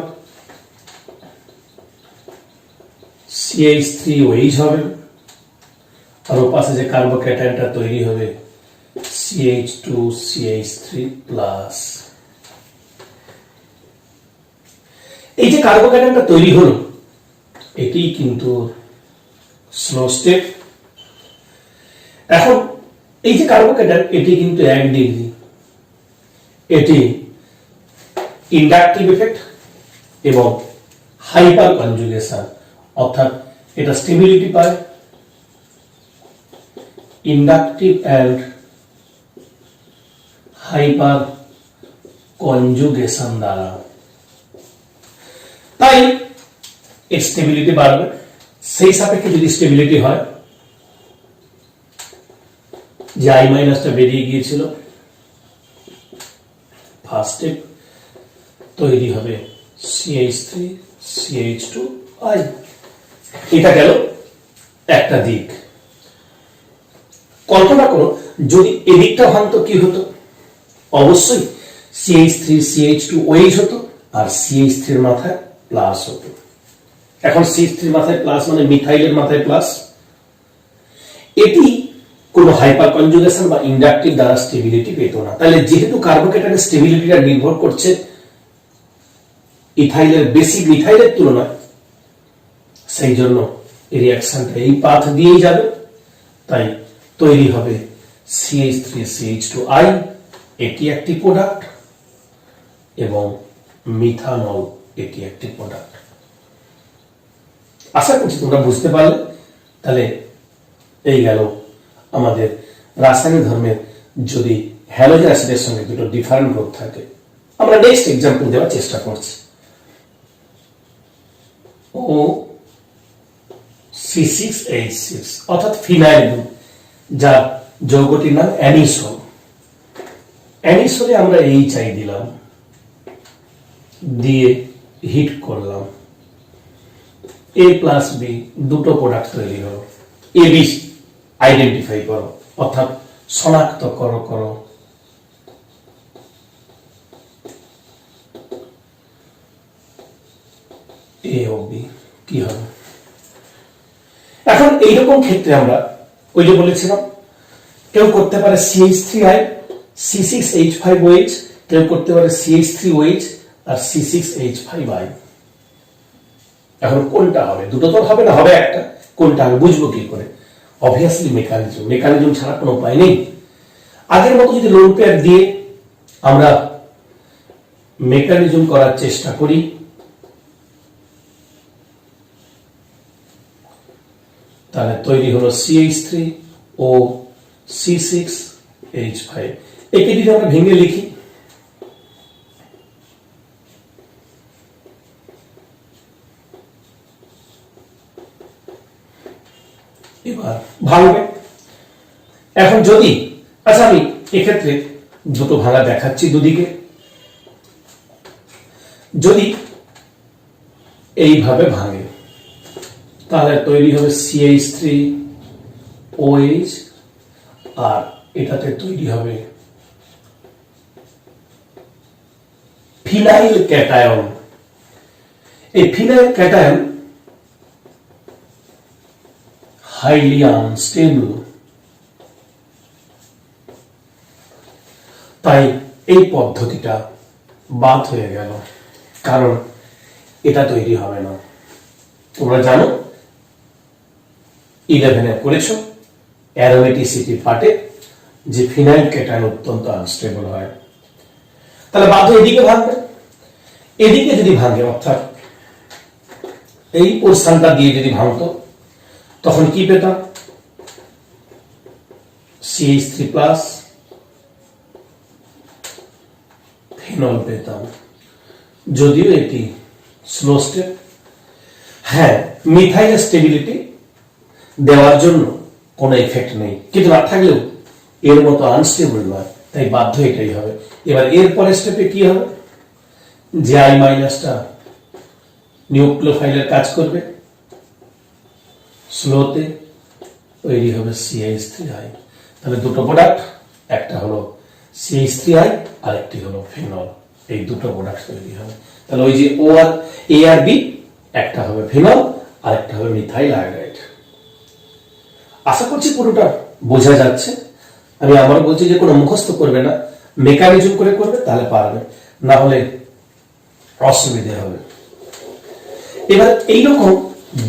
CH3OH হবে, আর ও পাশে যে কার্বোক্যাটায়নটা তৈরি হবে CH2CH3 প্লাস। এই যে কার্বোক্যাটায়নটা তৈরি হলো এটি কিন্তু স্লো স্টেপ। এখন এই যে কার্বোক্যাটায়ন এটি কিন্তু 1 ডিগ্রি, এটি ইন্ডাকটিভ এফেক্ট এবং হাইপার কনজুগেশন, অর্থাৎ এটা স্টেবিলিটি পায় ইন্ডাকটিভ এন্ড হাইপার কনজুগেশন দ্বারা, তাই এর স্টেবিলিটি বাড়বে। সেই সাপেক্ষে যদি স্টেবিলিটি হয়, যে আই মাইনাসটা বেরিয়ে গিয়েছিল, ফার্স্ট স্টেপ তৈরি হবে CH3CH2I। এটা গেল একটা দিক। কল্পনা করো যদি এদিকটা ভাঙতো কি হতো? অবশ্যই CH3CH2OH হতো, আর CH3 এর মাথায় প্লাস হতো। এখন CH3 এর মাথায় প্লাস মানে মিথাইলের মাথায় প্লাস। এটি কোনো হাইপার কনজুগেশন বা ইন্ডাকটিভ দ্বারা স্টেবিলিটি পেত না। তাহলে যেহেতু কার্বোকেটানের স্টেবিলিটিটা নির্ভর করছে ইথাইলের বেশি মিথাইলের তুলনায়, সেই জন্য এই রিঅ্যাকশনটা এই পাথ দিয়েই যাবে। তাই তৈরি হবে CH3CH2I, এটি একটি প্রোডাক্ট, এবং মিথানল এটি একটি প্রোডাক্ট। আশা করছি তোমরা বুঝতে পারলে। তাহলে এই গেল আমাদের রাসায়নিক ধর্মের যদি হ্যালোজেন অ্যাসিডের সঙ্গে দুটো ডিফারেন্ট গ্রুপ থাকে। আমরা নেক্সট এক্সাম্পল দেওয়ার চেষ্টা করছি। C6H6 অর্থাৎ ফিনাইল গ্রুপ, যার যৌগটির নাম অ্যানিসোল। অ্যানিসোলে আমরা HI দিলাম, দিয়ে হিট করলাম, A+B দুটো প্রোডাক্ট তৈরি হলো। AB আইডেন্টিফাই করো, অর্থাৎ শনাক্ত করো। AOB কি হবে? এখন এইরকম ক্ষেত্রে আমরা ওই যে বলেছিলাম, কেউ করতে পারে CH3I C6H5OH, কেউ করতে পারে CH3OH আর C6H5I। এখন কোনটা হবে? দুটো তো হবে না, হবে একটা। কোনটা হবে বুঝবো কি করে? অবভিয়াসলি মেকানিজম ছাড়া কোনো উপায় নেই। আগের মতো যদি লোন পেয়ার দিয়ে আমরা মেকানিজম করার চেষ্টা করি, তাহলে তৈরি হলো CH3 ও C6H5। একে যদি আমরা ভেঙে লিখি, এবার ভাঙবে। এখন যদি, আচ্ছা আমি এক্ষেত্রে দুটো ভাঙা দেখাচ্ছি দুদিকে। যদি এইভাবে ভাঙে, তাহলে তৈরি হবে CH3OH, আর এটাতে তৈরি হবে ফিনাইল ক্যাটায়ন। এই ফিনাইল ক্যাটায়ন হাইলি আনস্টেবল, তাই এই পদ্ধতিটা বাদ হয়ে গেল, কারণ এটা তৈরি হবে না। তোমরা জানো 11 করেছো অ্যারোমেটিসিটি পার্টে যে ফিনাইল ক্যাটায়ন অত্যন্ত আনস্টেবল হয়। তাহলে বাধ্য এদিকে ভাঙবে। এদিকে যদি ভাঙে, অর্থাৎ এই পোর্শনটা দিয়ে যদি ভাঙতো, তখন কি পেতাম? CH3+ ফিনল পেতাম। যদিও এটি স্লো স্টেপ, হ্যাঁ, মিথাইল স্টেবিলিটি দেওয়ার জন্য কোনো এফেক্ট নেই, কিন্তু না থাকলেও এর মতো আনস্টেবল নয়, তাই বাধ্য এটাই হবে। এবার এর পরের স্টেপে কি হবে? যে I- নিউক্লিওফাইলের কাজ করবে, স্লোতে তৈরি হবে CH3I। তাহলে দুটো প্রোডাক্ট, একটা হলো CH3I আর একটি হলো ফিনল, এই দুটো প্রোডাক্ট তৈরি হবে। তাহলে ওই যে O R A R B, একটা হবে ফিনল আর একটা হবে মিথাইল আয়োডাইড। আশা করছি পুরোটা বোঝা যাচ্ছে। আমি আবার বলছি যে কোনো মুখস্থ করবে না, মেকানিজম করে করবে, তাহলে পারবে, না হলে অসুবিধে হবে। এবার এইরকম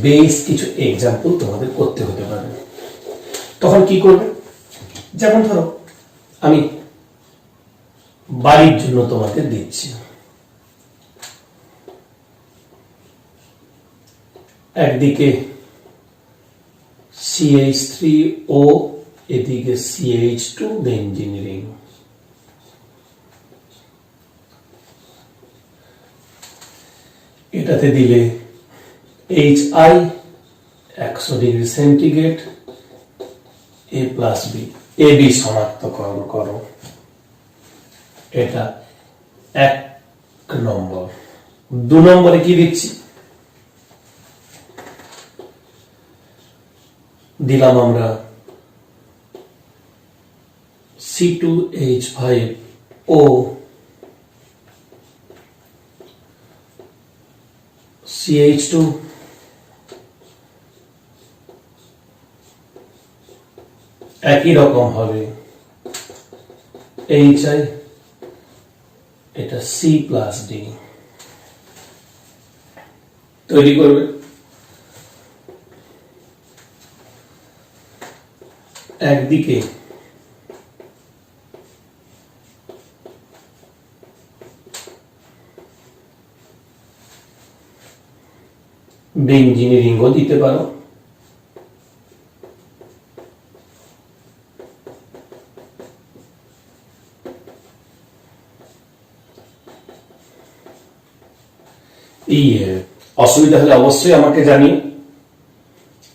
বেশ কিছু এক্সাম্পল তোমাদের করতে হতে পারে। তখন কি করবে? যেমন ধরো আমি বাড়ির জন্য তোমাকে দিচ্ছি, একদিকে CH3O, এদিকে CH2 ইঞ্জিনিয়ারিং। এটাতে দিলে HI 100 degree centigrade, A+B, AB শনাক্তকরণ করো। এটা 1 নম্বর। 2 নম্বরে কি দিচ্ছি? দিলাম আমরা C2H5O CH2 একই রকম হবে HI, এটা C+D তৈরি করবে। একদিকে বেঞ্জিনিরিংও দিতে পারো, অসুবিধা হলে অবশ্যই আমাকে জানিয়ে।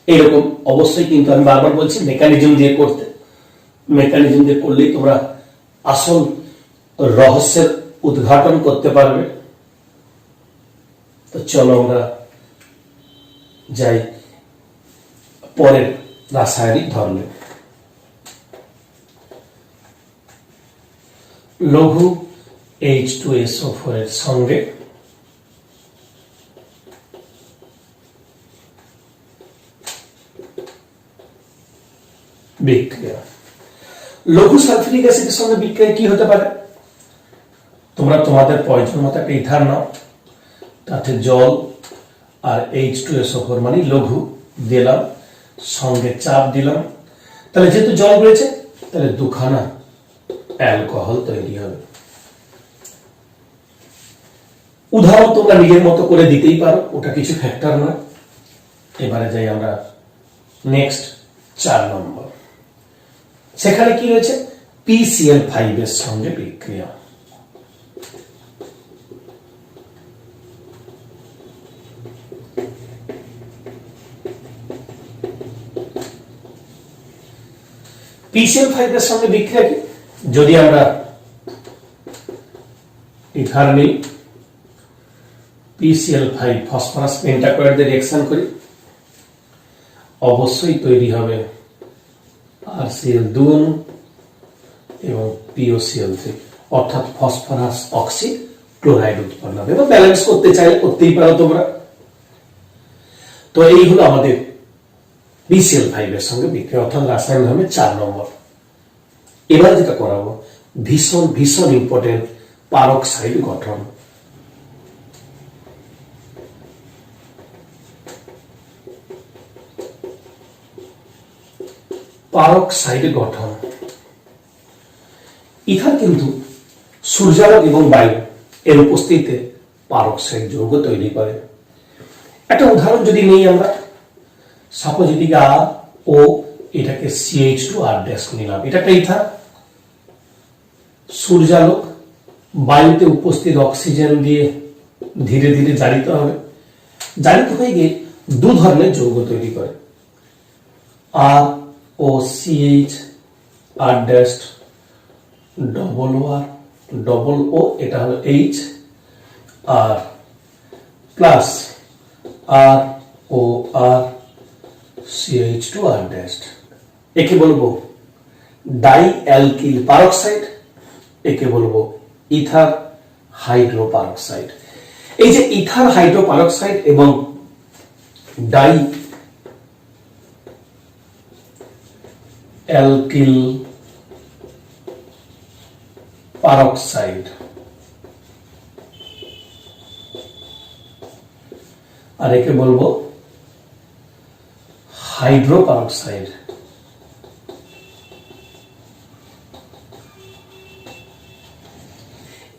এরকম অবশ্যই, কিন্তু আমি বারবার বলছি মেকানিজম দিয়ে করতে, মেকানিজম দিয়ে করলেই তোমরা আসল রহস্যের উদ্ঘাটন করতে পারবে। তো চলো আমরা যাই পরের রাসায়নিক ধর্মে। লঘু H2SO4 এর সঙ্গে বিক্রিয়া। লঘু সালফিউরিক অ্যাসিডের সঙ্গে বিক্রিয়া কি হতে পারে? তোমরা তোমাদের প্রয়োজন মতো একটা ইথার নাও, তাতে জল আর H2SO4 মানে লঘু দিলাম, সঙ্গে চাপ দিলাম, তাহলে যেহেতু জল রয়েছে তাহলে দুখানা অ্যালকোহল তৈরি হবে। উদাহরণ তোমরা নিজের মতো করে দিতেই পারো, ওটা কিছু ফ্যাক্টর নয়। এবারে যাই আমরা নেক্সট 4 নম্বর। সেখানে কি রয়েছে? PCl5 এর সঙ্গে বিক্রিয়া। PCl5 এর সঙ্গে বিক্রিয়া কি? যদি আমরা ইথার নিই, PCl5 ফসফরাস পেন্টাক্লোরাইড দিয়ে রিঅ্যাকশন করি, অবশ্যই তৈরি হবে RCl2 এবং POCl3, অর্থাৎ ফসফরাস অক্সি ক্লোরাইড উৎপন্ন হবে। এবং ব্যালেন্স করতে চাইলে করতেই পারো তোমরা। তো এই হলো আমাদের PCl5 এর সঙ্গে বিক্রিয়া, অর্থাৎ রাসায়নিক ধর্মে 4 নম্বর। এবার যেটা করাবো ভীষণ ভীষণ ইম্পর্টেন্ট, পারক্সাইড গঠন। পারক্সাইড গঠন। ইথার কিন্তু সূর্যালোক এবং বায়ু এর উপস্থিতিতে পারক্সাইড যৌগ তৈরি করে। একটা উদাহরণ যদি নেই আমরা, সাপোজ এদিকে আর ও, এটাকে CH2R' নিলাম, এটা একটা ইথার। সূর্যালোক বায়ুতে উপস্থিত অক্সিজেন দিয়ে ধীরে ধীরে জারিত হবে, জারিত হয়ে গিয়ে দু ধরনের যৌগ তৈরি করে, আর ও CH R' ডবল ও, এটা হলো H, আর প্লাস আর ও আর CH2R', একে বলবো ডাই অ্যালকিল পারক্সাইড, একে বলবো ইথার হাইড্রোপারক্সাইড। এই যে ইথার হাইড্রোপারক্সাইড এবং ডাই অ্যালকিল পারক্সাইড আর একে বলবো হাইড্রোপারক্সাইড।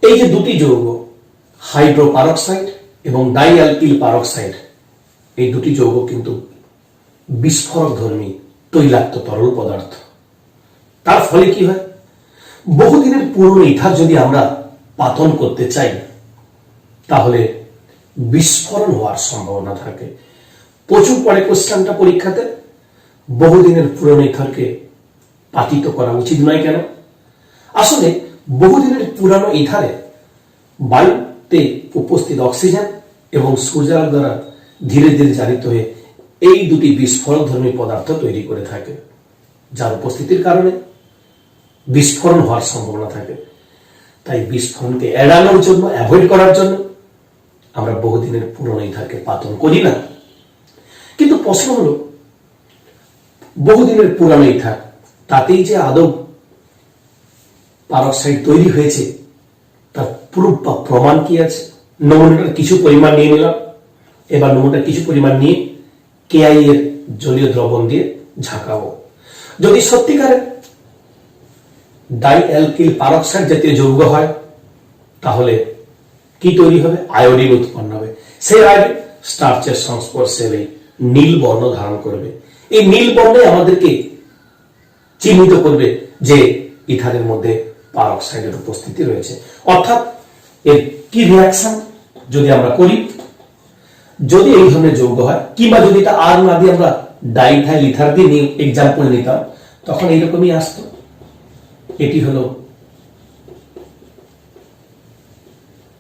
এই যে দুটি যৌগ হাইড্রোপারক্সাইড এবং ডাইঅ্যালকিল পারক্সাইড, এই দুটি যৌগ কিন্তু বিস্ফোরকধর্মী তৈলাক্ত তরল পদার্থ। তার ফলে কি হয়? বহুদিনের পুরনো ইথার যদি আমরা পাতন করতে চাই তাহলে বিস্ফোরণ হওয়ার সম্ভাবনা থাকে। প্রচুর পরে কোশ্চেনটা পরীক্ষাতে, বহুদিনের পুরনো ইথারকে পাতিত করা উচিত নয় কেন? আসলে বহুদিনের পুরানো ইথারে বায়ুতে উপস্থিত অক্সিজেন এবং সূর্যালোক দ্বারা ধীরে ধীরে জারিত হয়ে এই দুটি বিস্ফোরকধর্মী পদার্থ তৈরি করে থাকে, যার উপস্থিতির কারণে বিস্ফোরণ হওয়ার সম্ভাবনা থাকে। তাই বিস্ফোরণকে এড়ানোর জন্য, অ্যাভয়েড করার জন্য আমরা বহুদিনের পুরনো ইথারকে পাতন করি না। কিন্তু প্রশ্ন হলো, বহুদিনের পুরানো ইথার তাতেই যে আদৌ পারক্সাইড তৈরি হয়েছে তার প্রুফ বা প্রমাণ কি আছে? নমুনাটার কিছু পরিমাণ নিয়ে নিলাম, এবার নমুনাটার কিছু পরিমাণ নিয়ে কেআই এর জলীয় দ্রবণ দিয়ে ঝাঁকাবো। যদি সত্যিকারের ডাই অ্যালকিল পারক্সাইড জাতীয় যৌগ হয় তাহলে কি তৈরি হবে? আয়োডিন উৎপন্ন হবে। সেই আয়োডিন স্টার্চের সংস্পর্শে এলেই নীল বর্ণ ধারণ করবে। এই নীল বর্ণে আমাদেরকে চিহ্নিত করবে যে ইথারের মধ্যে পারক্সাইডের উপস্থিতি রয়েছে। অর্থাৎ এর কি রিঅ্যাকশন যদি আমরা করি, যদি এই ধরনের যৌগ হয়, কিংবা যদি এটা আর না দিয়ে আমরা ডাইথাইল ইথার দিয়ে এক্সাম্পল নিতাম, তখন এইরকমই আসতো। এটি হলো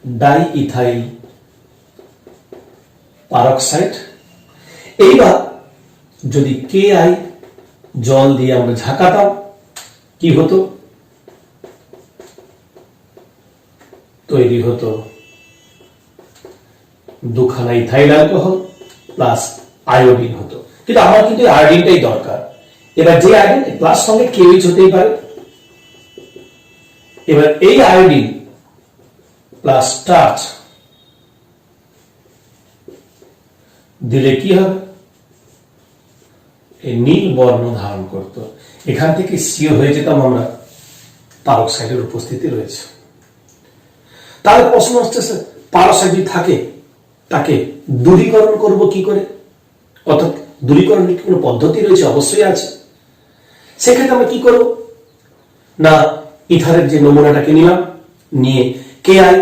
ডাই ইথাইল পারক্সাইড। এইবার যদি কেআই জল দিয়ে আমরা ঝাঁকাতাম, কি হতো? তৈরি হতো দুখানা ইথাইল অ্যালকোহল প্লাস আয়োডিন হতো। কিন্তু আমার কিন্তু আয়োডিনটাই দরকার। এবার যে আয়োডিন প্লাস সঙ্গে কেউইচ হতেই পারে। এবার এই আয়োডিন প্লাস স্টার্চ দিলে কি হবে? এই নীল বর্ণ ধারণ করত। এখান থেকে সিও হয়ে যেতাম আমরা পারক্সাইডের উপস্থিতি রয়েছে। তাহলে প্রশ্ন হচ্ছে, পারক্সাইড থাকে তাকে দূরীকরণ করব কি করে? অর্থাৎ দূরীকরণের কোনো পদ্ধতি রয়েছে? অবশ্যই আছে। সেক্ষেত্রে আমরা কি করব না, ইথারের যে নমুনাটাকে নিলাম, নিয়ে কেআই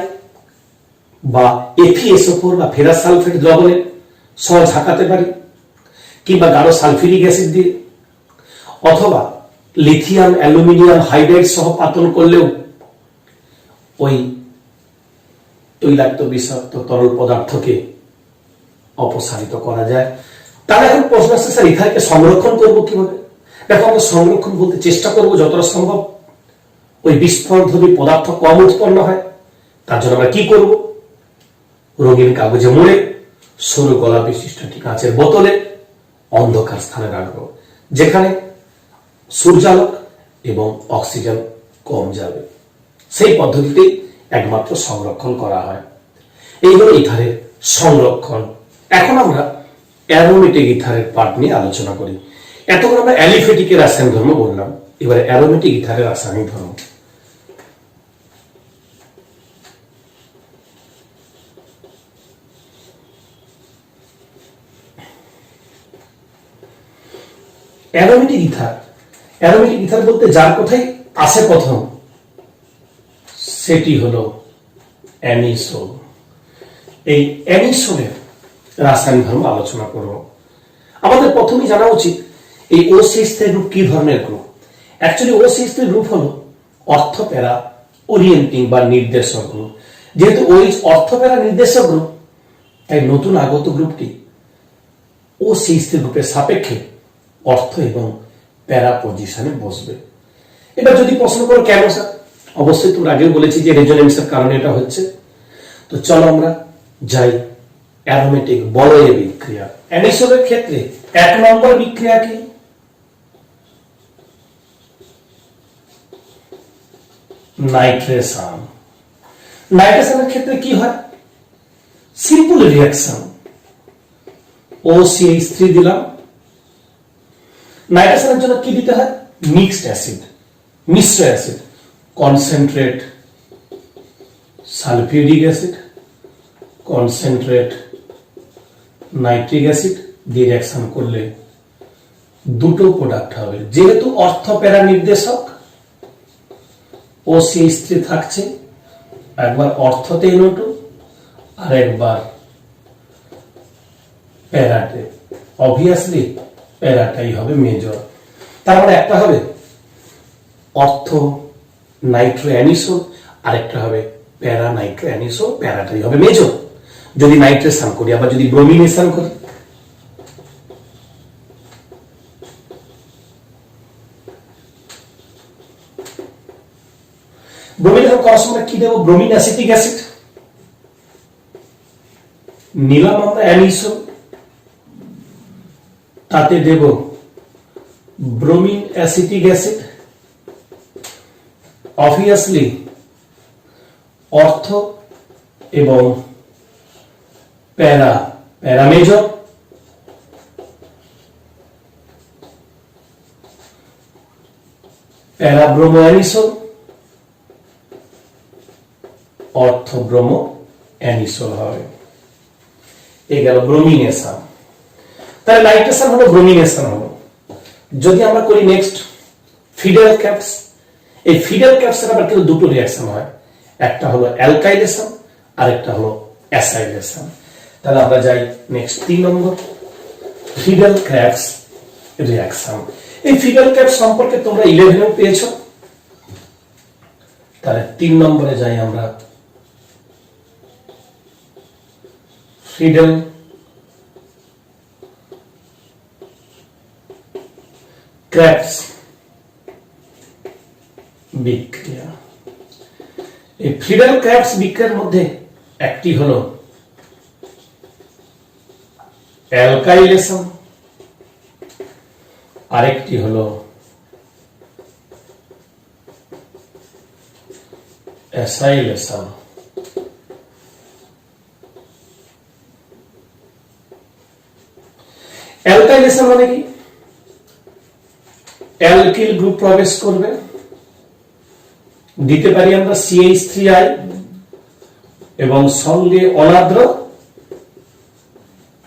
বা FeSO4 বা ফেরাস সালফেট দ্রবণে সহ ঝাঁকাতে পারি, কিংবা গাঢ় সালফিউরিক অ্যাসিড দিয়ে, অথবা লিথিয়াম অ্যালুমিনিয়াম হাইড্রাইড সহ পাতন করলেও ওই তৈলাক্ত বিষাক্ত তরল পদার্থকে অপসারিত করা যায়। তাহলে এখন প্রশ্ন আসছে, স্যার ইথারকে সংরক্ষণ করব কিভাবে? দেখো, আমরা সংরক্ষণ বলতে চেষ্টা করব যতটা সম্ভব ওই বিস্ফোরণধর্মী পদার্থ কম উৎপন্ন হয়। তার জন্য আমরা কি করব? রঙিন কাগজে মুড়ে সরু গলা বিশিষ্ট একটি কাঁচের বোতলে অন্ধকার স্থানে রাখবো, যেখানে সূর্যালোক এবং অক্সিজেন কম যাবে। সেই পদ্ধতিতেই একমাত্র সংরক্ষণ করা হয়। এই হলো ইথারের সংরক্ষণ। এখন আমরা অ্যারোমেটিক ইথারের পার্ট নিয়ে আলোচনা করি। এতক্ষণ আমরা অ্যালিফেটিকের রাসায়নিক ধর্ম বললাম, এবারে অ্যারোমেটিক ইথারের রাসায়নিক ধর্ম। অ্যারোমেটিক ইথার বলতে যার কথাই আসে প্রথম, সেটি হলো অ্যানিসোল। এই অ্যানিসোলের রাসায়নিক ধর্ম আলোচনা করব। আমাদের প্রথমেই জানা উচিত এই OCH3 গ্রুপ কি ধরনের গ্রুপ। অ্যাকচুয়ালি OCH3 গ্রুপ হলো অর্থপ্যারা ওরিয়েন্টিং বা নির্দেশক গ্রুপ। যেহেতু ওই অর্থপ্যারা নির্দেশক গ্রুপ, তাই নতুন আগত গ্রুপটি OCH3 গ্রুপের সাপেক্ষে অর্থ এবং প্যারা পজিশনে বসবে। এবার যদি প্রশ্ন করো কেন স্যার, অবশ্যই তোমরা আগেও বলেছি যে রেজোনেন্সের কারণে এটা হচ্ছে। তো চলো আমরা যাই অ্যারোমেটিক বলয় বিক্রিয়া। অ্যানিসোলের ক্ষেত্রে 1 নম্বর বিক্রিয়া কি? নাইট্রেশন। নাইট্রেশনের ক্ষেত্রে কি হয়? সিম্পল রিঅ্যাকশন, OCH3 দিলাম। নাইট্রেশনের জন্য কি দিতে হয়? মিক্সড অ্যাসিড, মিশ্র acid, concentrate sulphuric acid, concentrate nitric acid দিয়ে রিঅ্যাকশন করলে দুটো প্রোডাক্ট হবে। যেহেতু অর্থপ্যারা নির্দেশক, OCH3 থাকছে, একবার অর্থতে NO2 আর একবার প্যারাতে। অবভিয়াসলি প্যারাটাই হবে মেজর। তার মানে একটা হবে অর্থ নাইট্রো অ্যানিসোল, আর একটা হবে প্যারা নাইট্রো অ্যানিসোল, প্যারাটাই হবে মেজর। যদি নাইট্রেশন করি, আবার যদি ব্রোমিনেশন করি, করার সময় কি দেবো? Bromine acetic acid. নিলাম আমরা অ্যানিসোল, তাতে দেব ব্রোমিন অ্যাসিটিক অ্যাসিড। অবভিয়াসলি অর্থ এবং প্যারামেজর, প্যারাব্রোমো অ্যানিসোল, অর্থব্রোমো অ্যানিসোল হবে। এই গেল ব্রোমিনেশন। তাহলে নাইট্রেশন হলো, ব্রোমিনেশন হলো। যদি আমরা করি নেক্সট ফিডাল ক্যাপস, এই ফিডাল ক্যাপসের আবার কিন্তু দুটো রিয়াকশন হয়, একটা হলো অ্যালকাইলেশন আর একটা হলো অ্যাসাইলেশন। তাহলে আমরা যাই নেক্সট 3 নম্বর, ফিডাল ক্যাপস রিয়াকশন। এই ফিডাল ক্যাপস সম্পর্কে তোমরা 11 পেয়েছো। তাহলে 3 নম্বরে যাই আমরা, ফিডাল ক্র্যাপস বিক্রিয়া। এই ফিডাল ক্র্যাপস বিক্রিয়ার মধ্যে একটি হলো অ্যালকাইলেশন, আরেকটি হলো অ্যাসাইলেশন। অ্যালকাইলেশন মানে কি? অ্যালকিল গ্রুপ প্রবেশ করবে, দিতে পারি আমরা CH3I এবং সঙ্গে অনাদ্র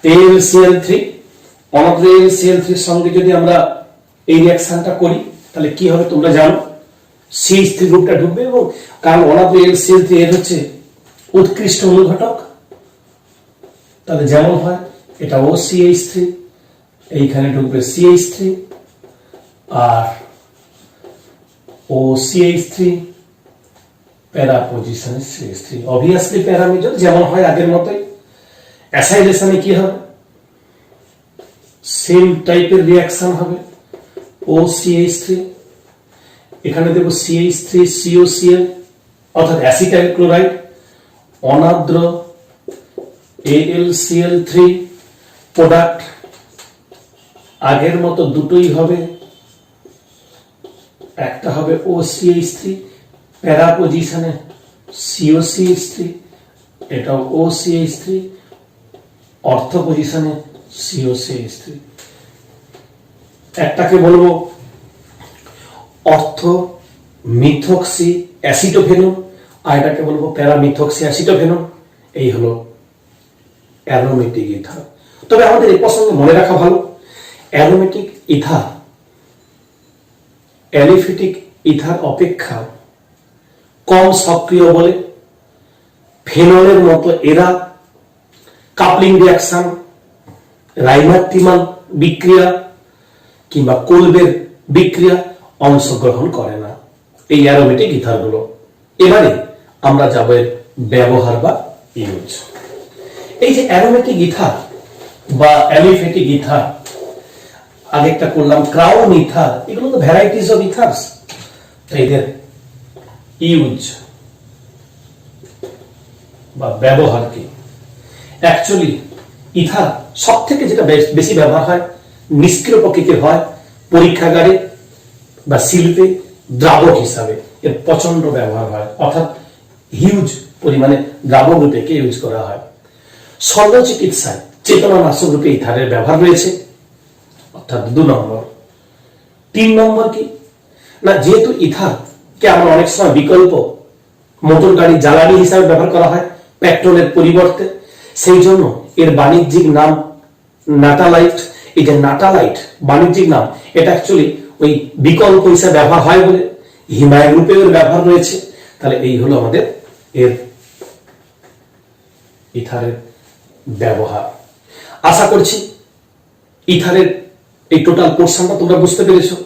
AlCl3। অনাদ্র AlCl3 এর সঙ্গে যদি আমরা এই রিঅ্যাকশনটা করি তাহলে কি হবে তোমরা জানো, CH3 গ্রুপটা ঢুকবে, এবং কারণ অনাদ্র AlCl3 এর হচ্ছে উৎকৃষ্ট অনুঘটক। তাহলে যেমন হয় এটা OCH3, এইখানে ঢুকবে CH3 আর OCH3, প্যারা পজিশনে CH3, অবভিয়াসলি প্যারামিটার যেমন হয় আগের মতোই। অ্যাসাইলেশনে কি হবে? সেম টাইপের রিঅ্যাকশন হবে, OCH3, এখানে দেব CH3 COCl অর্থাৎ অ্যাসিটাইল ক্লোরাইড, অনাদ্র AlCl3 প্রোডাক্ট আগের মতো দুটোই হবে, একটা হবে OCH3 প্যারা পজিশনে COCH3, এটাও OCH3 অর্থ পজিশনে COCH3। একটাকে বলবো অর্থ মিথক্সি অ্যাসিটোফেনন, আর এটাকে বলবো প্যারা মিথক্সি অ্যাসিটোফেনন। এই হলো অ্যারোমেটিক ইথার। তবে আমাদের এই প্রসঙ্গে মনে রাখা ভালো, অ্যারোমেটিক ইথার অ্যালিফিটিক ইথার অপেক্ষা কম সক্রিয় বলে ফেনলের মতো এরা কাপলিং রিঅ্যাকশন, রাইমার-টিমাল বিক্রিয়া কিংবা কোলবের বিক্রিয়া অংশগ্রহণ করে না এই অ্যারোমেটিক ইথারগুলো। এবারে আমরা যাব এর ব্যবহার বা ইউজ। এই যে অ্যারোমেটিক ইথার বা অ্যালিফেটিক ইথার, আগেরটা করলাম ক্রাউন ইথার, এগুলো তো ভ্যারাইটিস অফ ইথার্স। এদের ইউজ বা ব্যবহার কি? অ্যাকচুয়ালি ইথার সব থেকে যেটা বেশি ব্যবহার হয় নিষ্ক্রিয় প্রকৃতির হয়, পরীক্ষাগারে বা শিল্পে দ্রাবক হিসাবে এর প্রচন্ড ব্যবহার হয়, অর্থাৎ হিউজ পরিমাণে দ্রাবক রূপে কে ইউজ করা হয়। শল্য চিকিৎসায় চেতনানাশক রূপে ইথারের ব্যবহার রয়েছে, অর্থাৎ 2 নম্বর। 3 নম্বর কি না, যেহেতু ইথার কে আমরা অনেক সময় বিকল্প মোটর গাড়ি জ্বালানি হিসাবে ব্যবহার করা হয় পেট্রোলের পরিবর্তে, সেই জন্য এর বাণিজ্যিক নাম নাটালাইট। এই যে নাটালাইট বাণিজ্যিক নাম, এটা অ্যাকচুয়ালি ওই বিকল্প হিসাবে ব্যবহার হয় বলে হিমায়ন রূপে এর ব্যবহার রয়েছে। তাহলে এই হলো আমাদের এর ইথারের ব্যবহার। আশা করছি ইথারের এই টোটাল পোর্শনটা তোমরা বুঝতে পেরেছো।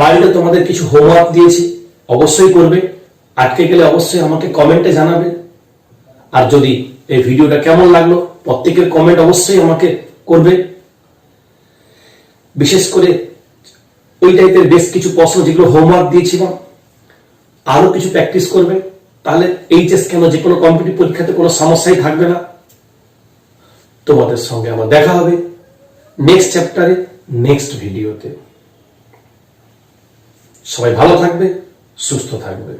বাইরে তোমাদের কিছু হোমওয়ার্ক দিয়েছি, অবশ্যই করবে। আটকে গেলে অবশ্যই আমাকে কমেন্টে জানাবে। আর যদি এই ভিডিওটা কেমন লাগলো প্রত্যেকের কমেন্ট অবশ্যই আমাকে করবে। বিশেষ করে ওই টাইপের বেশ কিছু প্রশ্ন যেগুলো হোমওয়ার্ক দিয়েছিলাম আরো কিছু প্র্যাকটিস করবে, তাহলে এইচএস কেন যে কোনো কম্পিটিটিভ পরীক্ষাতে কোনো সমস্যাই থাকবে না। তোমাদের সঙ্গে আমার দেখা হবে নেক্সট চ্যাপ্টারে, নেক্সট ভিডিওতে। সবাই ভালো থাকবে, সুস্থ থাকবে।